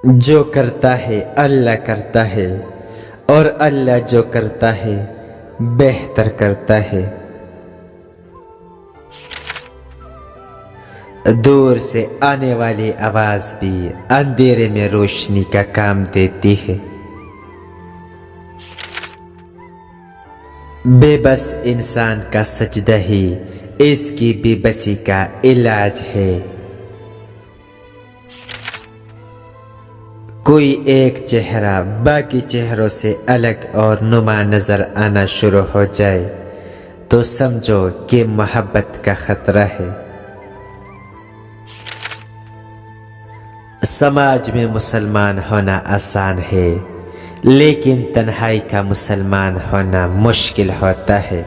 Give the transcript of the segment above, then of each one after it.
جو کرتا ہے اللہ کرتا ہے، اور اللہ جو کرتا ہے بہتر کرتا ہے۔ دور سے آنے والی آواز بھی اندھیرے میں روشنی کا کام دیتی ہے۔ بے بس انسان کا سجدہ ہی اس کی بے بسی کا علاج ہے۔ کوئی ایک چہرہ باقی چہروں سے الگ اور نما نظر آنا شروع ہو جائے تو سمجھو کہ محبت کا خطرہ ہے۔ سماج میں مسلمان ہونا آسان ہے، لیکن تنہائی کا مسلمان ہونا مشکل ہوتا ہے۔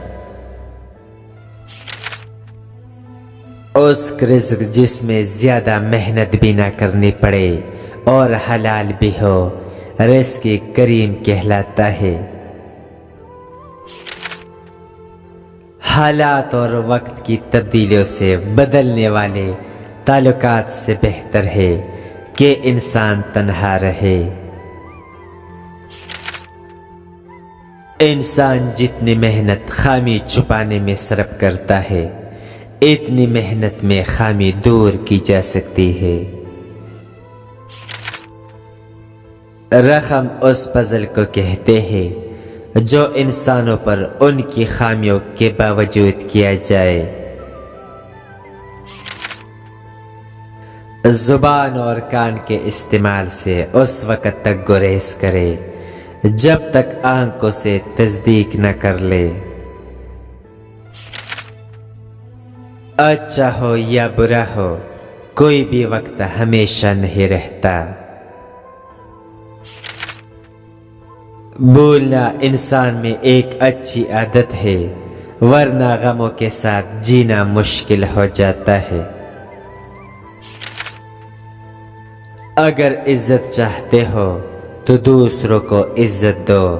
اس رزق جس میں زیادہ محنت بھی نہ کرنی پڑے اور حلال بھی ہو، رزق کریم کہلاتا ہے۔ حالات اور وقت کی تبدیلیوں سے بدلنے والے تعلقات سے بہتر ہے کہ انسان تنہا رہے۔ انسان جتنی محنت خامی چھپانے میں صرف کرتا ہے، اتنی محنت میں خامی دور کی جا سکتی ہے۔ رحم اس فضل کو کہتے ہیں جو انسانوں پر ان کی خامیوں کے باوجود کیا جائے۔ زبان اور کان کے استعمال سے اس وقت تک گریز کرے جب تک آنکھوں سے تصدیق نہ کر لے۔ اچھا ہو یا برا ہو، کوئی بھی وقت ہمیشہ نہیں رہتا۔ بولنا انسان میں ایک اچھی عادت ہے، ورنہ غموں کے ساتھ جینا مشکل ہو جاتا ہے۔ اگر عزت چاہتے ہو تو دوسروں کو عزت دو۔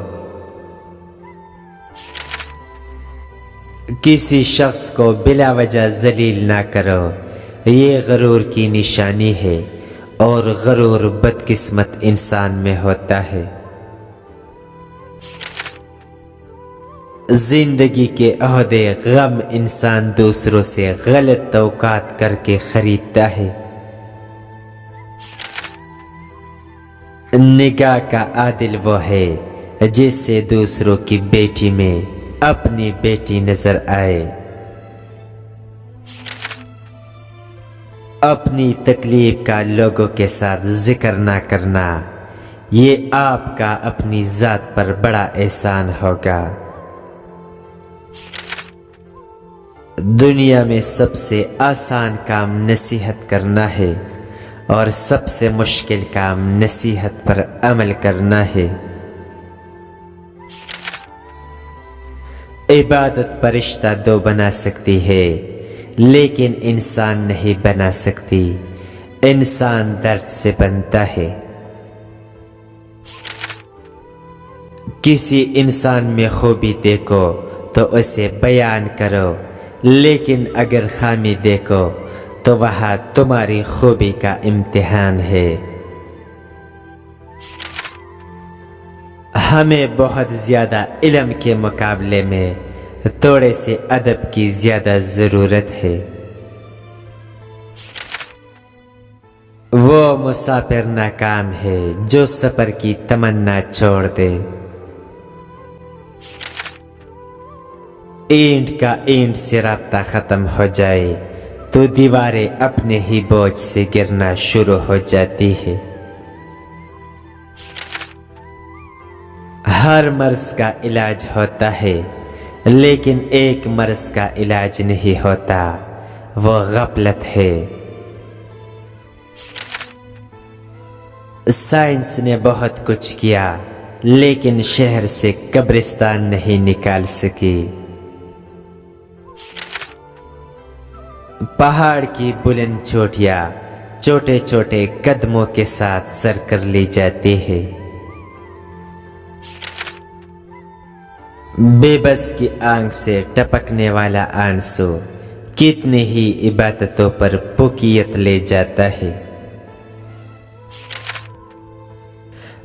کسی شخص کو بلا وجہ ذلیل نہ کرو، یہ غرور کی نشانی ہے، اور غرور بدقسمت انسان میں ہوتا ہے۔ زندگی کے عہدے غم انسان دوسروں سے غلط توقعات کر کے خریدتا ہے۔ نگاہ کا عادل وہ ہے جس سے دوسروں کی بیٹی میں اپنی بیٹی نظر آئے۔ اپنی تکلیف کا لوگوں کے ساتھ ذکر نہ کرنا، یہ آپ کا اپنی ذات پر بڑا احسان ہوگا۔ دنیا میں سب سے آسان کام نصیحت کرنا ہے، اور سب سے مشکل کام نصیحت پر عمل کرنا ہے۔ عبادت فرشتہ دو بنا سکتی ہے، لیکن انسان نہیں بنا سکتی۔ انسان درد سے بنتا ہے۔ کسی انسان میں خوبی دیکھو تو اسے بیان کرو، لیکن اگر خامی دیکھو تو وہاں تمہاری خوبی کا امتحان ہے۔ ہمیں بہت زیادہ علم کے مقابلے میں تھوڑے سے ادب کی زیادہ ضرورت ہے۔ وہ مسافر ناکام ہے جو سفر کی تمنا چھوڑ دے۔ اینٹ کا اینٹ سے رابطہ ختم ہو جائے تو دیواریں اپنے ہی بوجھ سے گرنا شروع ہو جاتی ہے۔ ہر مرض کا علاج ہوتا ہے، لیکن ایک مرض کا علاج نہیں ہوتا، وہ غفلت ہے۔ سائنس نے بہت کچھ کیا، لیکن شہر سے قبرستان نہیں نکال سکی۔ پہاڑ کی بلند چوٹیاں چھوٹے چھوٹے قدموں کے ساتھ سر کر لی جاتی ہے۔ بے بس کی آنکھ سے ٹپکنے والا آنسو کتنی ہی عبادتوں پر پوکیت لے جاتا ہے۔